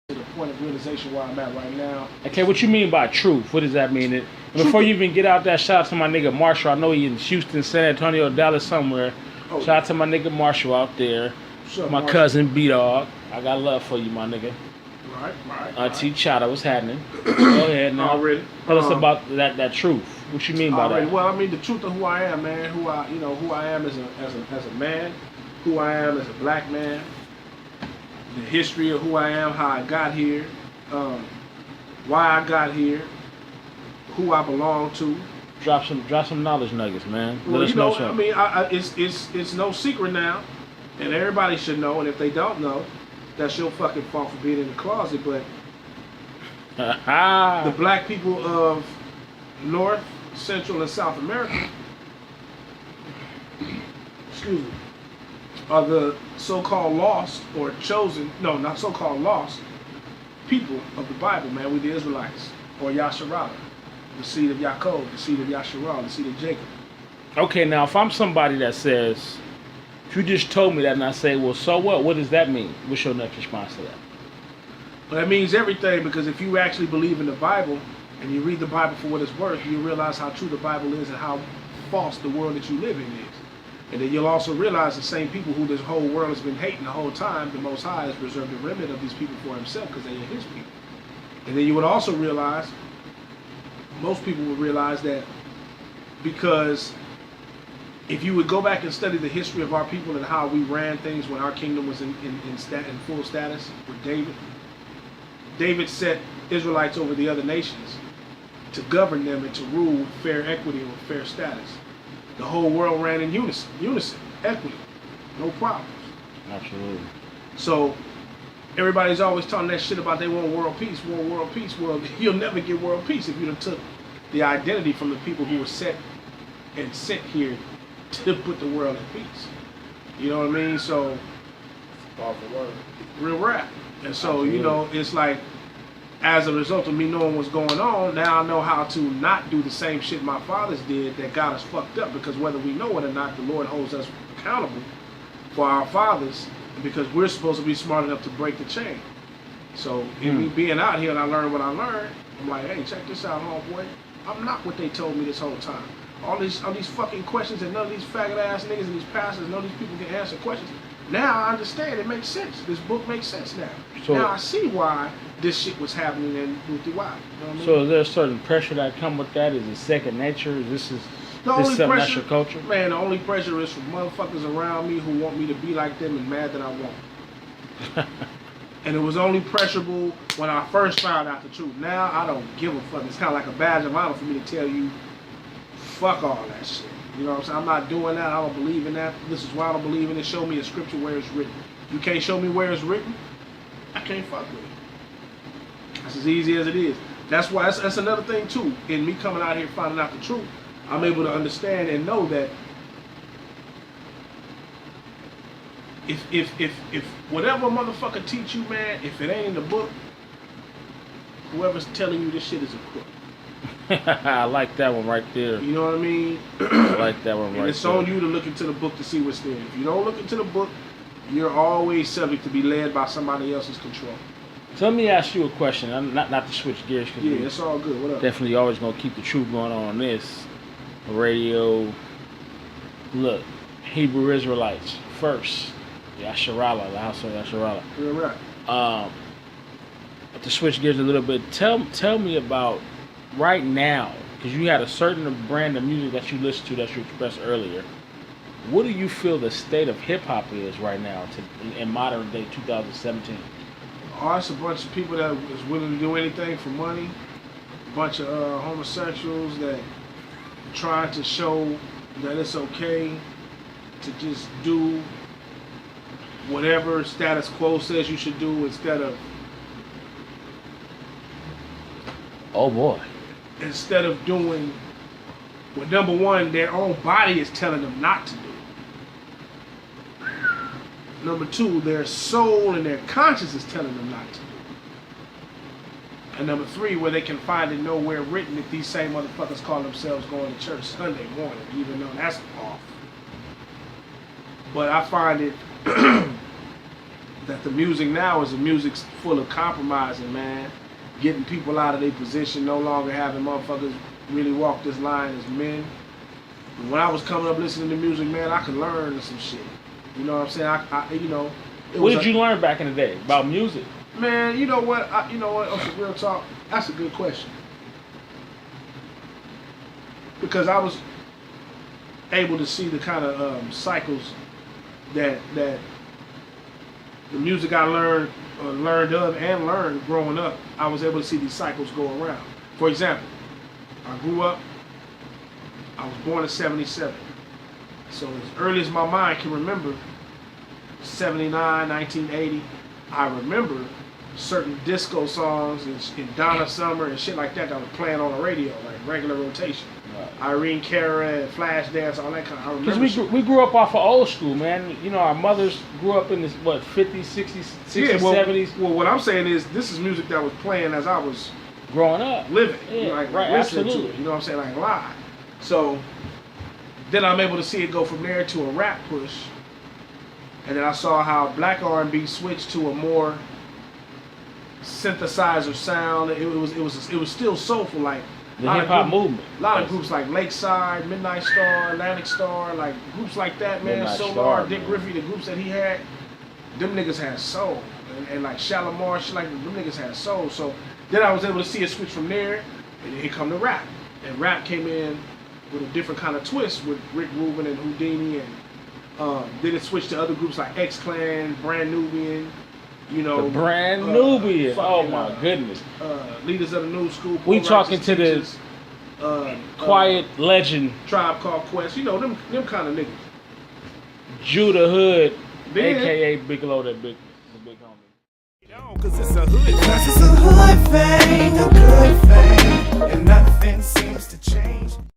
to the point of realization where I'm at right now. Okay, what you mean by truth? What does that mean? And before you even get out that, shout out to my nigga Marshall. I know he in Houston, San Antonio, Dallas, somewhere. Oh, shout out to my nigga Marshall out there. What's up, my Marshall? cousin B-Dog. I got love for you, my nigga. Right. T. Chata, what's happening? Go ahead now. Already. Tell us about that truth. What you mean by that? Well, I mean the truth of who I am, man. Who I am as a man, who I am as a black man, the history of who I am, how I got here, why I got here, who I belong to. Drop some knowledge nuggets, man. Well, Let us know something. I mean, it's no secret now, and everybody should know. And if they don't know, that's your fucking fault for being in the closet. But the black people of North, Central, and South America, excuse me, are the so-called lost or chosen, no, not so-called lost people of the Bible, man. We the Israelites, or Yasharala, the seed of Yaakov, the seed of Yasharala, the seed of Jacob. Okay, now if I'm somebody that says, if you just told me that and I say, well, so what? What does that mean? What's your next response to that? Well, that means everything, because if you actually believe in the Bible and you read the Bible for what it's worth, you realize how true the Bible is and how false the world that you live in is. And then you'll also realize the same people who this whole world has been hating the whole time, the Most High has reserved a remnant of these people for himself because they are his people. And then you would also realize, most people would realize that because if you would go back and study the history of our people and how we ran things when our kingdom was in full status with David, David set Israelites over the other nations to govern them and to rule with fair equity and with fair status. The whole world ran in unison, equity, no problems. Absolutely. So everybody's always talking that shit about they want world peace. Well, you'll never get world peace if you done took the identity from the people who were set and sent here to put the world in peace. You know what I mean? So, real rap. And so, Absolutely. you know, it's like, as a result of me knowing what's going on, now I know how to not do the same shit my fathers did that got us fucked up. Because whether we know it or not, the Lord holds us accountable for our fathers, because we're supposed to be smart enough to break the chain. So in me being out here and I learned what I learned, I'm like, hey, check this out, homeboy. I'm not what they told me this whole time. All these fucking questions, and none of these faggot ass niggas and these pastors, none of these people can answer questions. Now I understand. It makes sense. This book makes sense now. So, now I see why this shit was happening in Ruthie Wild. You know what I mean? So is there a certain pressure that come with that? Is it second nature? Is this something that's your culture? Man, the only pressure is from motherfuckers around me who want me to be like them and mad that I won't. And it was only pressurable when I first found out the truth. Now I don't give a fuck. It's kind of like a badge of honor for me to tell you, fuck all that shit. You know what I'm saying? I'm not doing that. I don't believe in that. This is why I don't believe in it. Show me a scripture where it's written. You can't show me where it's written, I can't fuck with it. That's as easy as it is. That's why, that's another thing too. In me coming out here finding out the truth, I'm able to understand and know that if whatever a motherfucker teach you, man, if it ain't in the book, whoever's telling you this shit is a crook. I like that one right there. You know what I mean? I like that one right there. And it's on you to look into the book to see what's there. If you don't look into the book, you're always subject to be led by somebody else's control. So let me ask you a question. I'm not to switch gears. Yeah, it's all good. What up? Definitely always going to keep the truth going on this radio. Look, Hebrew Israelites first. Yasharala, the house of Yasharala. You're right. To switch gears a little bit, tell me about right now, because you had a certain brand of music that you listened to that you expressed earlier. What do you feel the state of hip hop is right now in modern day 2017? Oh, it's a bunch of people that is willing to do anything for money. A bunch of homosexuals that trying to show that it's okay to just do whatever status quo says you should do instead of doing what, number one, their own body is telling them not to do. Number two, their soul and their conscience is telling them not to do. And number three, where they can find it nowhere written that these same motherfuckers call themselves going to church Sunday morning, even though that's off. But I find it that that the music now is a music full of compromising, man. Getting people out of their position, no longer having motherfuckers really walk this line as men. When I was coming up listening to music, man, I could learn some shit. You know what I'm saying? What did you learn back in the day about music? Man, you know what? On some real talk, that's a good question. Because I was able to see the kind of cycles that the music I learned growing up. I was able to see these cycles go around. For example, I grew up. I was born in '77. So as early as my mind can remember, 79, 1980, I remember certain disco songs in Donna Summer and shit like that was playing on the radio, like regular rotation. Right. Irene Cara and Flashdance, all that kind of. I remember. Because we grew up off of old school, man. You know, our mothers grew up in this, 50s, 60s, 70s. Well, what I'm saying is, this is music that was playing as I was growing up, living, yeah, like right, listening absolutely. to it. You know what I'm saying, like live. So then I'm able to see it go from there to a rap push, and then I saw how black R&B switched to a more synthesizer sound. It was still soulful, like the hip hop movement. A lot of groups like Lakeside, Midnight Star, Atlantic Star, like groups like that, man. Midnight Solar, Star, Dick man. Griffey, the groups that he had, them niggas had soul, and like Shalimar, shit like them niggas had soul. So then I was able to see it switch from there, and here come the rap, and rap came in with a different kind of twist with Rick Rubin and Houdini, and then it switched to other groups like X Clan, Brand Nubian. You know, the Brand Nubian. Oh my goodness. Leaders of the New School. We talking to the quiet legend. Tribe Called Quest. You know, them kind of niggas. JudaHood, then, a.k.a. Bigelow, the big homie. Cause it's a hood thing, no good